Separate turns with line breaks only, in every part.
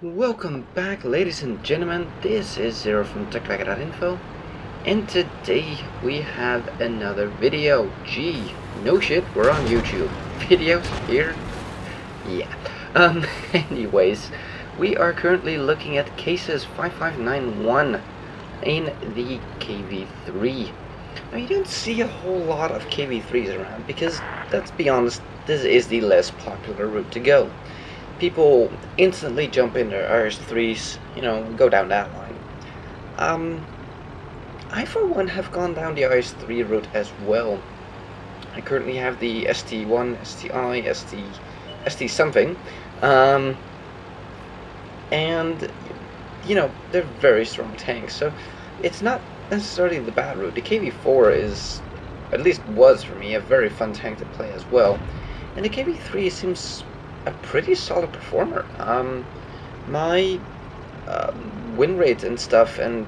Welcome back, ladies and gentlemen. This is Zero from TechDragon.info, and today we have another video. Gee, no shit, we're on YouTube. Videos here? Yeah. Anyways, we are currently looking at cases 5591 in the KV-3. Now, you don't see a whole lot of KV-3s around because, let's be honest, this is the less popular route to go. People instantly jump in their IS-3s, go down that line. I for one have gone down the IS-3 route as well. I currently have the ST1, STI, ST something, and they're very strong tanks, so it's not necessarily the bad route. The KV-4 is, at least was for me, a very fun tank to play as well, and the KV-3 seems a pretty solid performer. My win rate and stuff, and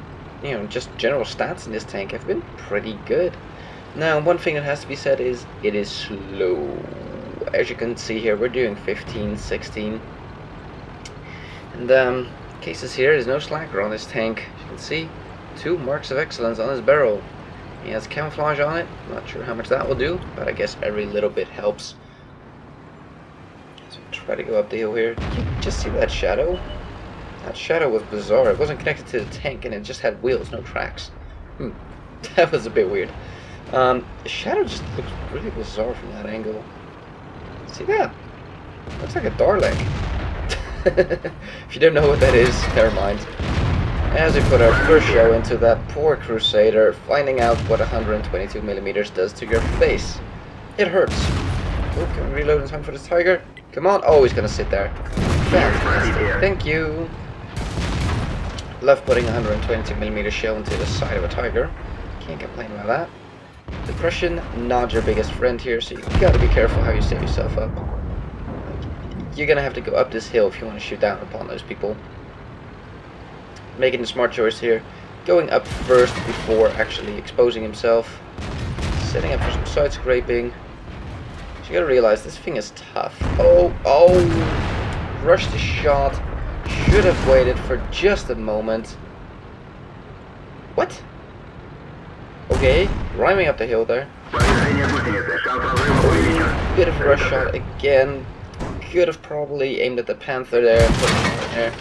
just general stats in this tank have been pretty good. Now, one thing that has to be said is it is slow. As you can see here, we're doing 15, 16, and cases here is no slacker on this tank. As you can see, 2 marks of excellence on his barrel. He has camouflage on it. Not sure how much that will do, but I guess every little bit helps. Try to go up the hill here. Did you just see that shadow? That shadow was bizarre. It wasn't connected to the tank and it just had wheels, no tracks. That was a bit weird. The shadow just looks really bizarre from that angle. See that? Looks like a Darling. If you don't know what that is, never mind. As we put our first show into that poor Crusader, finding out what 122mm does to your face. It hurts. Oh, can we reload in time for this Tiger? Come on. Oh, he's gonna sit there. Fantastic. Thank you. Love putting a 122mm shell into the side of a Tiger. Can't complain about that. Depression, not your biggest friend here, so you gotta be careful how you set yourself up. You're gonna have to go up this hill if you want to shoot down upon those people. Making a smart choice here. Going up first before actually exposing himself. Setting up for some side scraping. You gotta realize this thing is tough. Oh, rushed the shot. Should have waited for just a moment. What? Okay, rhyming up the hill there. Bit of a rush shot again. Could have probably aimed at the Panther there and put it there.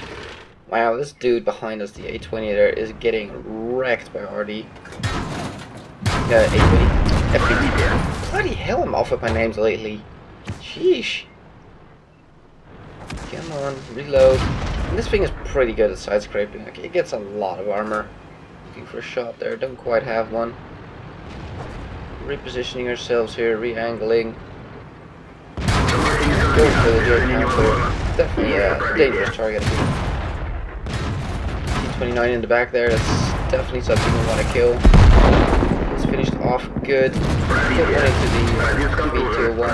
Wow, this dude behind us, the A20 there, is getting wrecked by RD. A20. FX. Bloody hell, I'm off with my names lately. Sheesh. Come on, reload. And this thing is pretty good at side scraping. Okay, it gets a lot of armor. Looking for a shot there, don't quite have one. Repositioning ourselves here, re-angling. Going for the J Panther. Definitely a dangerous target. T29 in the back there, that's definitely something we want to kill. Finished off good. Put one into the KV-201.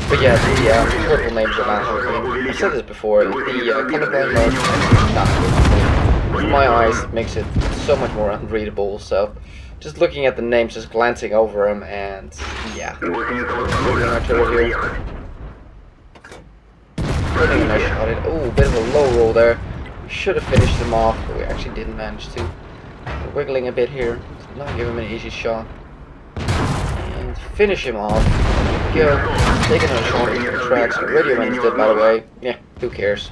But yeah, the purple names are not helping. I've said this before. The colorblind mode is not good. In my eyes, it makes it so much more unreadable. So, just looking at the names, just glancing over them, and yeah. Putting our turret here. Putting a nice shot in. Oh, bit of a low roll there. We should have finished them off, but we actually didn't manage to. Wiggling a bit here, not give him an easy shot, and finish him off. Go, taking a shot into the tracks. Radeon is dead, by the way. Yeah, who cares?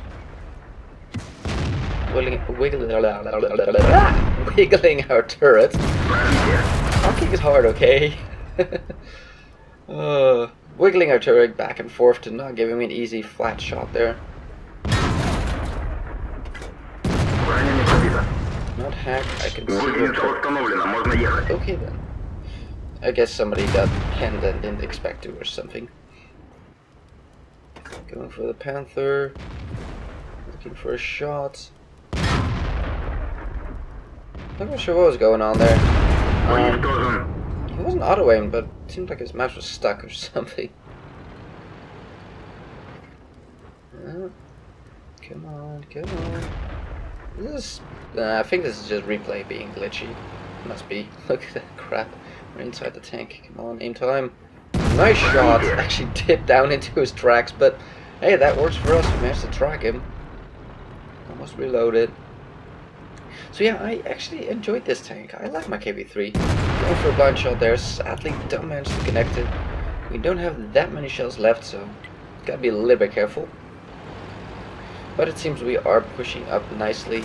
Wiggling our turret. Talking is hard, okay? Wiggling our turret back and forth to not give him an easy flat shot there. Not hack, I can see. Okay then. I guess somebody got penned and didn't expect to or something. Going for the Panther. Looking for a shot. Not sure what was going on there. He wasn't auto-aimed, but it seemed like his mouse was stuck or something. Come on, come on. I think this is just replay being glitchy. Must be. Look at that crap. We're inside the tank. Come on, aim time. Nice shot. Actually dipped down into his tracks, but Hey, that works for us. We managed to track him. Almost reloaded. So yeah, I actually enjoyed this tank. I like my KV-3. Going for a blind shot there. Sadly, don't manage to connect it. We don't have that many shells left, so gotta be a little bit careful. But it seems we are pushing up nicely.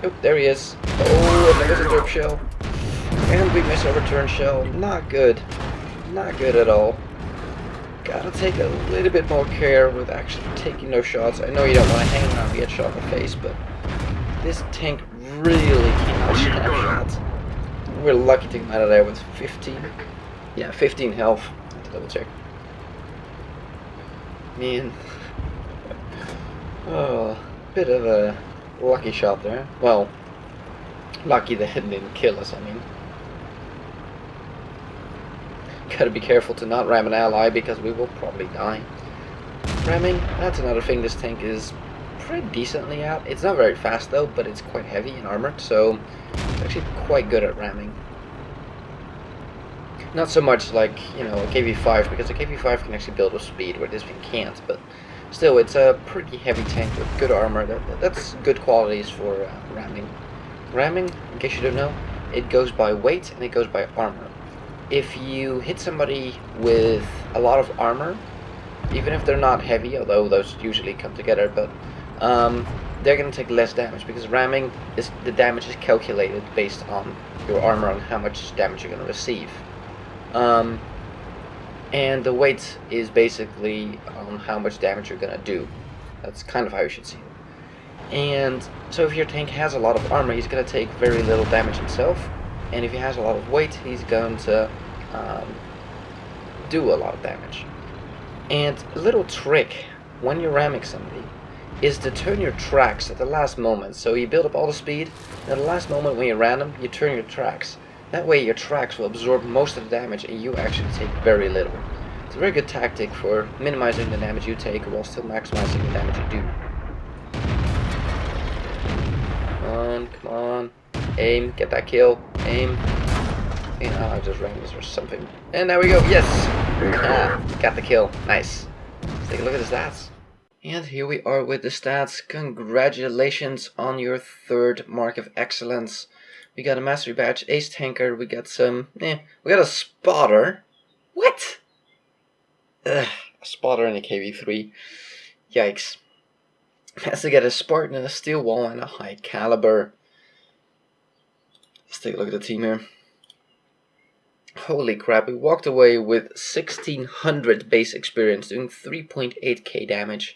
Oh, there he is. Oh, and there's a derp shell. And we miss our return shell. Not good. Not good at all. Gotta take a little bit more care with actually taking those shots. I know you don't want to hang around and get shot in the face, but this tank really cannot snapshot. We're lucky to come out of there with 15. Yeah, 15 health. I have to double check. Man. Oh, bit of a lucky shot there. Well, lucky that it didn't kill us, I mean. Gotta be careful to not ram an ally because we will probably die. Ramming, that's another thing this tank is pretty decently at. It's not very fast though, but it's quite heavy and armored, so it's actually quite good at ramming. Not so much like, you know, a KV-5, because a KV-5 can actually build with speed where this thing can't, but still, it's a pretty heavy tank with good armor. That's good qualities for ramming. Ramming, in case you don't know, it goes by weight and it goes by armor. If you hit somebody with a lot of armor, even if they're not heavy, although those usually come together, but they're going to take less damage, because ramming is, the damage is calculated based on your armor and how much damage you're going to receive. And the weight is basically on how much damage you're going to do. That's kind of how you should see it. And so if your tank has a lot of armor, he's going to take very little damage himself. And if he has a lot of weight, he's going to do a lot of damage. And a little trick when you're ramming somebody is to turn your tracks at the last moment. So you build up all the speed, and at the last moment when you ram them, you turn your tracks. That way your tracks will absorb most of the damage and you actually take very little. It's a very good tactic for minimizing the damage you take while still maximizing the damage you do. Come on. Aim, get that kill. Aim. And I just ran this or something. And there we go. Yes! Got the kill. Nice. Let's take a look at the stats. And here we are with the stats. Congratulations on your third mark of excellence. We got a mastery badge, ace tanker, we got some, we got a spotter. What? Ugh, a spotter and a KV-3. Yikes. Has to get a Spartan and a steel wall and a high caliber. Let's take a look at the team here. Holy crap, we walked away with 1600 base experience, doing 3.8k damage.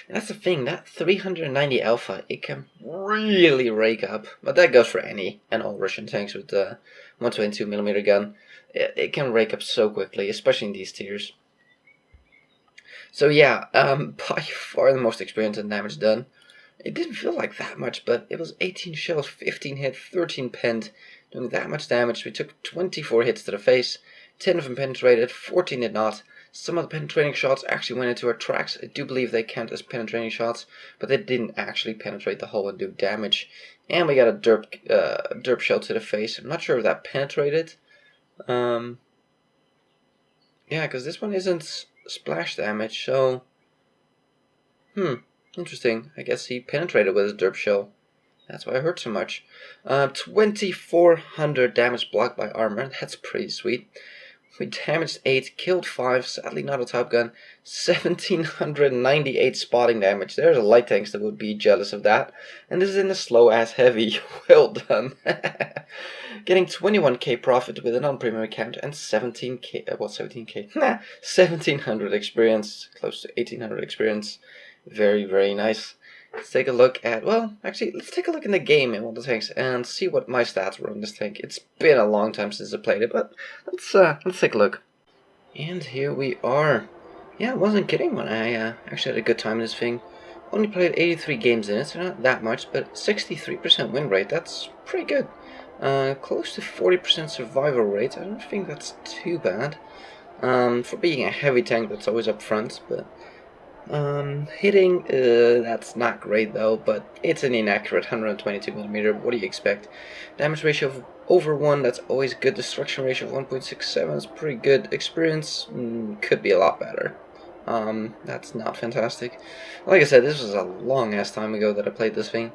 And that's the thing, that 390 alpha, it can really rake up. But that goes for any and all Russian tanks with the 122mm gun. It can rake up so quickly, especially in these tiers. So yeah, by far the most experience and damage done. It didn't feel like that much, but it was 18 shells, 15 hit, 13 penned, doing that much damage. We took 24 hits to the face, 10 of them penetrated, 14 did not. Some of the penetrating shots actually went into our tracks. I do believe they count as penetrating shots, but they didn't actually penetrate the hull and do damage. And we got a derp shell to the face. I'm not sure if that penetrated. Yeah, because this one isn't splash damage, so... Interesting. I guess he penetrated with his derp shell. That's why I hurt so much. 2400 damage blocked by armor. That's pretty sweet. We damaged 8, killed 5, sadly not a top gun. 1798 spotting damage. There's a light tanks that would be jealous of that. And this is in a slow ass heavy. Well done. Getting 21k profit with a non-premium account and 17k, 17k? 1700 experience, close to 1800 experience. Very, very nice. Let's take a look at, well, actually, let's take a look in the game in one of the tanks and see what my stats were on this tank. It's been a long time since I played it, but let's take a look. And here we are. Yeah, I wasn't kidding when I actually had a good time in this thing. Only played 83 games in it, so not that much, but 63% win rate, that's pretty good. Close to 40% survival rate, I don't think that's too bad. For being a heavy tank, that's always up front, but... hitting, that's not great though, but it's an inaccurate 122mm, what do you expect? Damage ratio of over 1, that's always good. Destruction ratio of 1.67 is pretty good. Experience, could be a lot better. That's not fantastic. Like I said, this was a long ass time ago that I played this thing.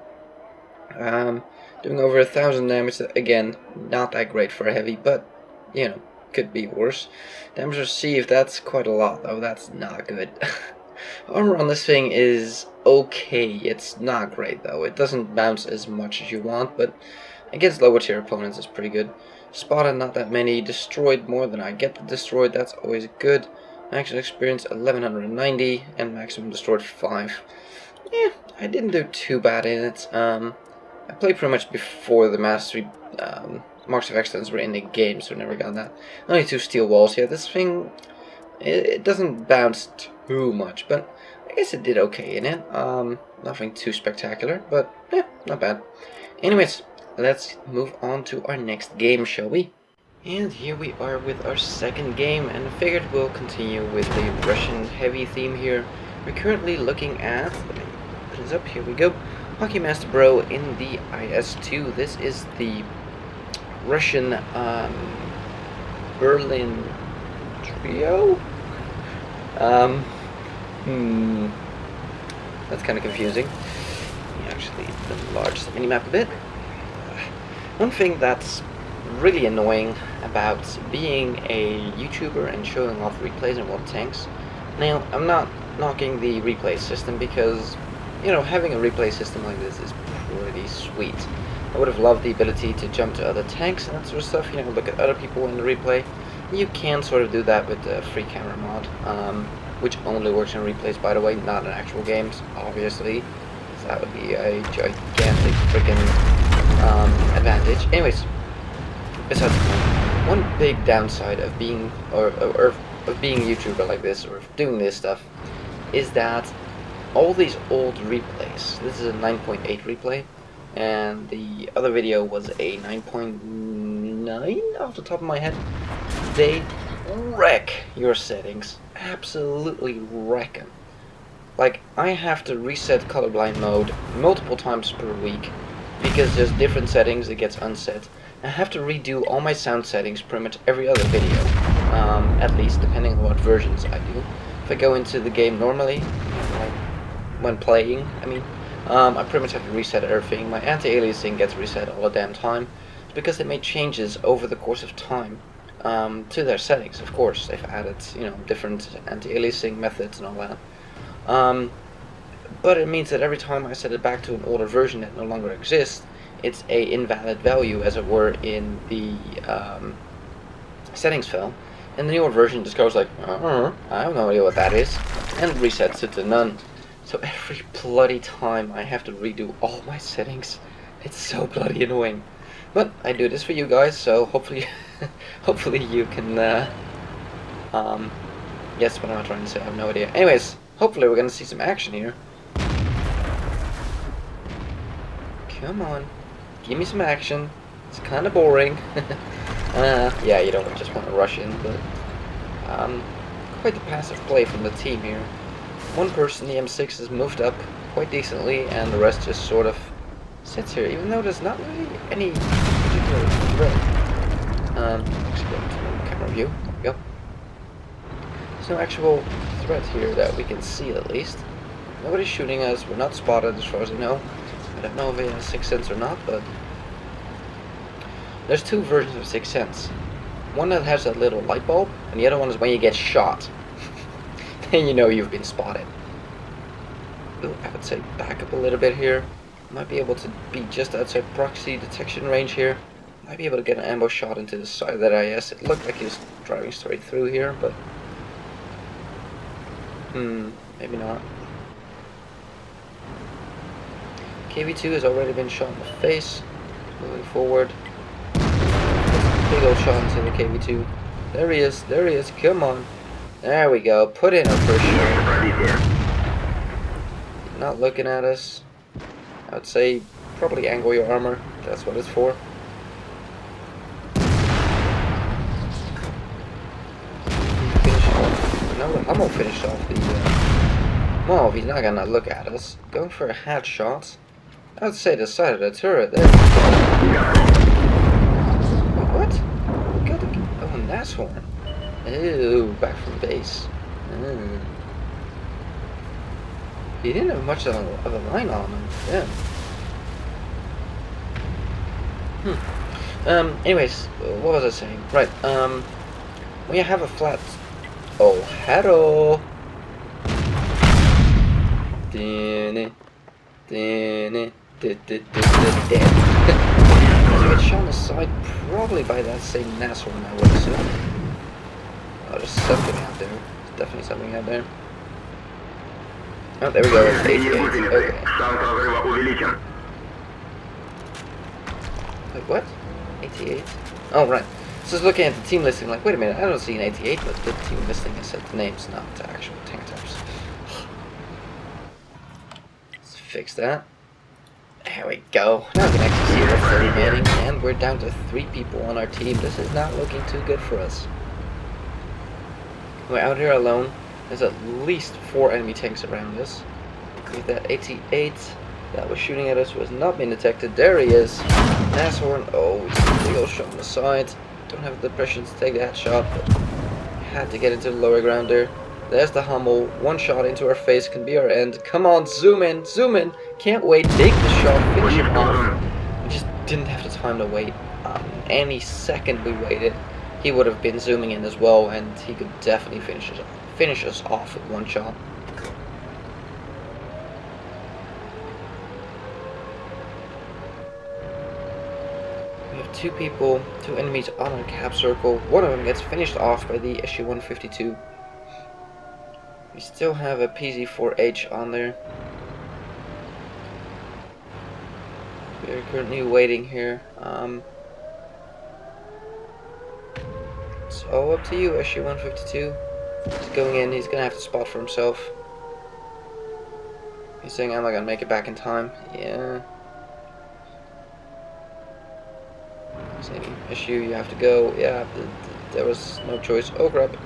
Doing over 1,000 damage, again, not that great for a heavy, but, you know, could be worse. Damage received, that's quite a lot, though, that's not good. Armor on this thing is okay, it's not great, though. It doesn't bounce as much as you want, but against lower tier opponents it's pretty good. Spotted not that many, destroyed more than I get destroyed, that's always good. Maximum experience 1190, and maximum destroyed 5. Yeah, I didn't do too bad in it. I played pretty much before the Mastery Marks of Excellence were in the game, so I never got that. Only 2 steel walls here. This thing, it doesn't bounce too much, but I guess it did okay in it. Nothing too spectacular, but yeah, not bad. Anyways, let's move on to our next game, shall we? And here we are with our second game, and I figured we'll continue with the Russian heavy theme here. We're currently looking at, let me put this up, here we go, Hockey Master Bro in the IS-2. This is the Russian Berlin Trio? That's kind of confusing. Let me actually enlarge the minimap a bit. One thing that's really annoying about being a YouTuber and showing off replays and world tanks. Now, I'm not knocking the replay system because, you know, having a replay system like this is pretty sweet. I would have loved the ability to jump to other tanks and that sort of stuff, you know, look at other people in the replay. You can sort of do that with the free camera mod, which only works in replays, by the way, not in actual games, obviously. So that would be a gigantic freaking advantage. Anyways, besides, one big downside of being of being a YouTuber like this, or of doing this stuff, is that all these old replays, this is a 9.8 replay, and the other video was a 9.9 off the top of my head, they wreck your settings, absolutely wreck them. Like, I have to reset colorblind mode multiple times per week, because there's different settings it gets unset. I have to redo all my sound settings pretty much every other video, at least, depending on what versions I do. If I go into the game normally, like when playing, I pretty much have to reset everything. My anti-aliasing gets reset all the damn time. It's because they made changes over the course of time to their settings. Of course, they've added, you know, different anti-aliasing methods and all that. But it means that every time I set it back to an older version that no longer exists, it's a invalid value, as it were, in the settings file, and the newer version just goes like, I have no idea what that is, and resets it to none. So every bloody time I have to redo all my settings. It's so bloody annoying. But I do this for you guys, so hopefully, hopefully you can guess what I'm trying to say. I have no idea. Anyways, hopefully we're gonna see some action here. Come on. Give me some action. It's kind of boring. Yeah, you don't just want to rush in, but quite the passive play from the team here. One person, the M6, has moved up quite decently, and the rest just sort of sits here, even though there's not really any particular threat. Actually, go to camera view. There we go. There's no actual threat here that we can see, at least. Nobody's shooting us. We're not spotted, as far as I know. I don't know if it has Sixth Sense or not, but there's two versions of Sixth Sense. One that has that little light bulb, and the other one is when you get shot. Then you know you've been spotted. Ooh, I would say back up a little bit here. Might be able to be just outside proxy detection range here. Might be able to get an ambush shot into the side of that IS. It looked like he was driving straight through here, but maybe not. KV-2 has already been shot in the face. Moving forward. Big old shot into the KV-2. There he is, there he is, come on. There we go, put in a first shot. Not looking at us. I would say probably angle your armor, that's what it's for. No, I'm gonna finish off the well, if he's not gonna look at us. Going for a headshot. I would say the side of the turret there. What? Got the oh, Nashorn. Ooh, back from base. He didn't have much of a line on him. Yeah. Anyways, what was I saying? Right, when you have a flat... Oh, hello! I get shot aside probably by that same asshole, I would assume. Oh, there's something out there. There's definitely something out there. Oh, there we go, it's 88. Okay. Wait, what? 88? Oh, right. So I was looking at the team listing, like, wait a minute, I don't see an 88, but the team listing has set the names, not the actual tank types. Let's fix that. There we go. Now we can actually see what's still remaining, and we're down to 3 people on our team. This is not looking too good for us. We're out here alone. There's at least 4 enemy tanks around us. With that 88 that was shooting at us was not being detected. There he is. Nashorn. Oh, he's a big old shot on the side. Don't have the pressure to take that shot, but had to get into the lower ground there. There's the Hummel. One shot into our face can be our end. Come on, zoom in, zoom in. Can't wait. Take the shot, finish him off. We just didn't have the time to wait. Any second we waited, he would have been zooming in as well, and he could definitely finish us off with one shot. We have 2 people, 2 enemies on our cap circle. One of them gets finished off by the SU-152. We still have a PZ-4H on there. We are currently waiting here. It's all up to you, SU-152. He's going in, he's gonna have to spot for himself. He's saying, am I gonna make it back in time? Yeah. He's saying, SU, you have to go. Yeah, there was no choice. Oh, crap.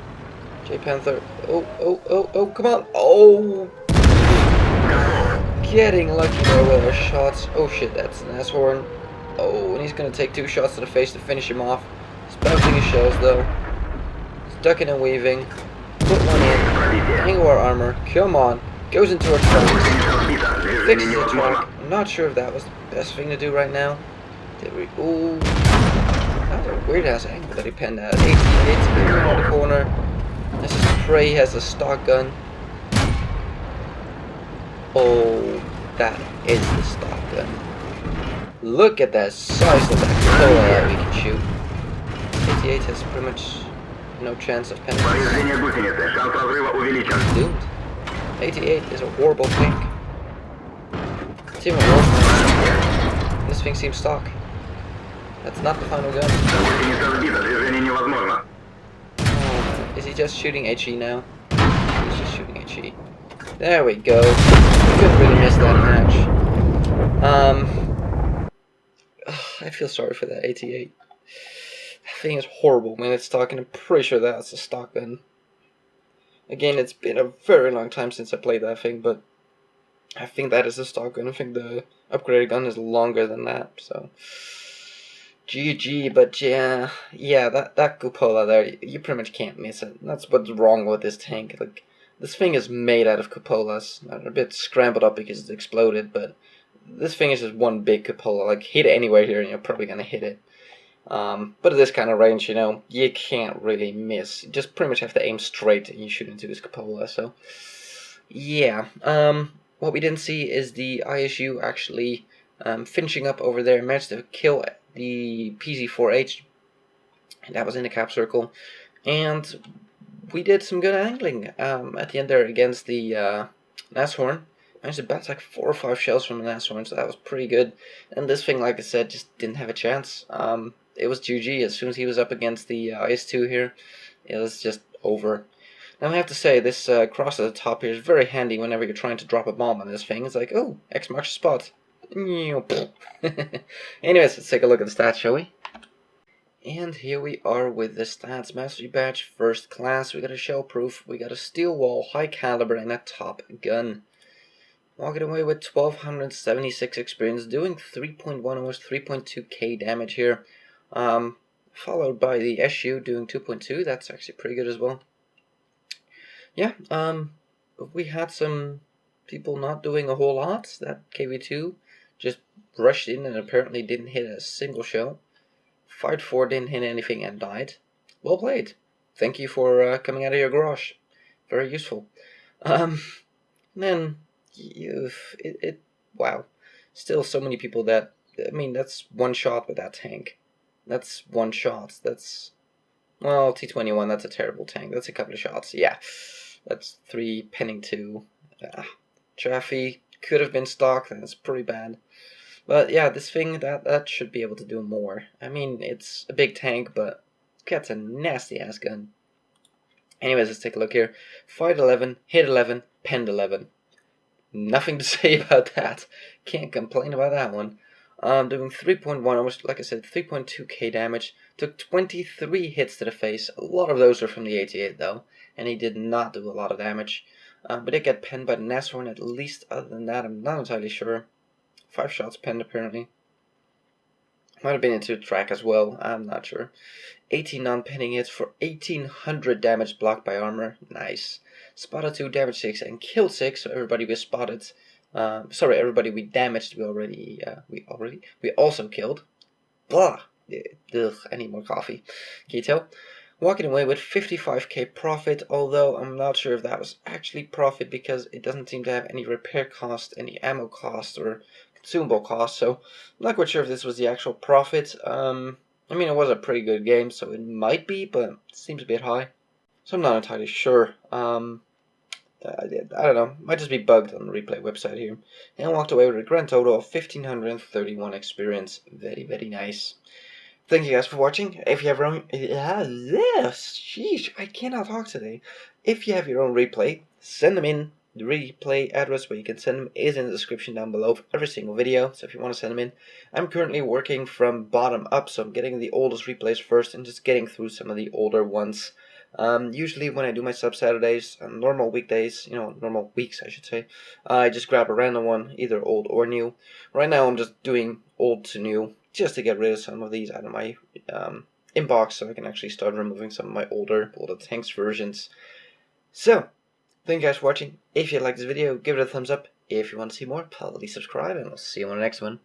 J Panther. Oh, come on. Oh! Getting lucky there with our shots. Oh shit, that's an Nashorn. Oh, and he's gonna take 2 shots to the face to finish him off. He's bouncing his shells though. He's ducking and weaving. Put one in. Angle our armor. Come on. Goes into our tracks. Fixes the track. I'm not sure if that was the best thing to do right now. Did we? Ooh. That was a weird ass angle that he penned at. 88 in the corner. This is Prey has a stock gun. Oh, that is the stock gun. Look at that size of that cupola that we can shoot. 88 has pretty much no chance of penetration. Doomed. 88 is a horrible tank. It's even worse. This thing seems stock. That's not the final gun. Oh, is he just shooting HE now? He's just shooting HE. There we go. Couldn't really miss that match. I feel sorry for that 88. That thing is horrible when it's stock, and I'm pretty sure that's a stock gun. Again, it's been a very long time since I played that thing, but I think that is a stock gun. I think the upgraded gun is longer than that, so GG. But yeah, that cupola there, you pretty much can't miss it. That's what's wrong with this tank. Like, this thing is made out of cupolas. They're a bit scrambled up because it exploded, but this thing is just one big cupola. Like, hit it anywhere here and you're probably gonna hit it. But at this kind of range, you know, you can't really miss. You just pretty much have to aim straight and you shoot into this cupola. So yeah. What we didn't see is the ISU actually finishing up over there, managed to kill the PZ-4H, and that was in the cap circle. And we did some good angling at the end there against the Nashorn. Managed to bounce like 4 or 5 shells from the Nashorn, so that was pretty good. And this thing, like I said, just didn't have a chance. It was GG. As soon as he was up against the IS-2 here, it was just over. Now I have to say, this cross at the top here is very handy whenever you're trying to drop a bomb on this thing. It's like, oh, X marks the spot. Anyways, let's take a look at the stats, shall we? And here we are with the stats. Mastery Badge, First Class. We got a Shell Proof, we got a Steel Wall, High Caliber, and a Top Gun. Walking away with 1276 experience, doing 3.1, almost 3.2k damage here. Followed by the SU doing 2.2. That's actually pretty good as well. Yeah, we had some people not doing a whole lot. That KV-2 just rushed in and apparently didn't hit a single shell. Fight 4 didn't hit anything and died. Well played. Thank you for coming out of your garage. Very useful. Then wow. Still so many people that, I mean, that's one shot with that tank. That's one shot. That's, well, T-21, that's a terrible tank. That's a couple of shots. Yeah. That's 3, penning 2. Chaffee could have been stock. That's pretty bad. But yeah, this thing, that should be able to do more. I mean, it's a big tank, but that's a nasty ass gun. Anyways, let's take a look here. Fight 11, hit 11, penned 11. Nothing to say about that. Can't complain about that one. Doing 3.1, almost, like I said, 3.2k damage. Took 23 hits to the face. A lot of those are from the 88 though, and he did not do a lot of damage. But did get penned by the Nashorn at least. Other than that, I'm not entirely sure. 5 shots penned apparently. Might have been into track as well, I'm not sure. 18 non-penning hits for 1800 damage blocked by armor. Nice. Spotted 2, damage 6, and killed 6, so everybody we spotted. Sorry, everybody we damaged, we also killed. Blah! Ugh, I need more coffee. Can you tell? Walking away with 55k profit, although I'm not sure if that was actually profit because it doesn't seem to have any repair cost, any ammo cost, or consumable cost, so I'm not quite sure if this was the actual profit. I mean, it was a pretty good game, so it might be, but it seems a bit high. So I'm not entirely sure. I don't know. Might just be bugged on the replay website here. And walked away with a grand total of 1531 experience. Very, very nice. Thank you guys for watching. If you have your own... sheesh, I cannot talk today. If you have your own replay, send them in. The replay address where you can send them is in the description down below for every single video, so if you want to send them in. I'm currently working from bottom up, so I'm getting the oldest replays first and just getting through some of the older ones. Usually when I do my sub Saturdays, normal weekdays, normal weeks I should say, I just grab a random one, either old or new. Right now I'm just doing old to new, just to get rid of some of these out of my inbox so I can actually start removing some of my older tanks versions. So, thank you guys for watching. If you like this video, give it a thumbs up. If you want to see more, please subscribe, and I'll see you on the next one.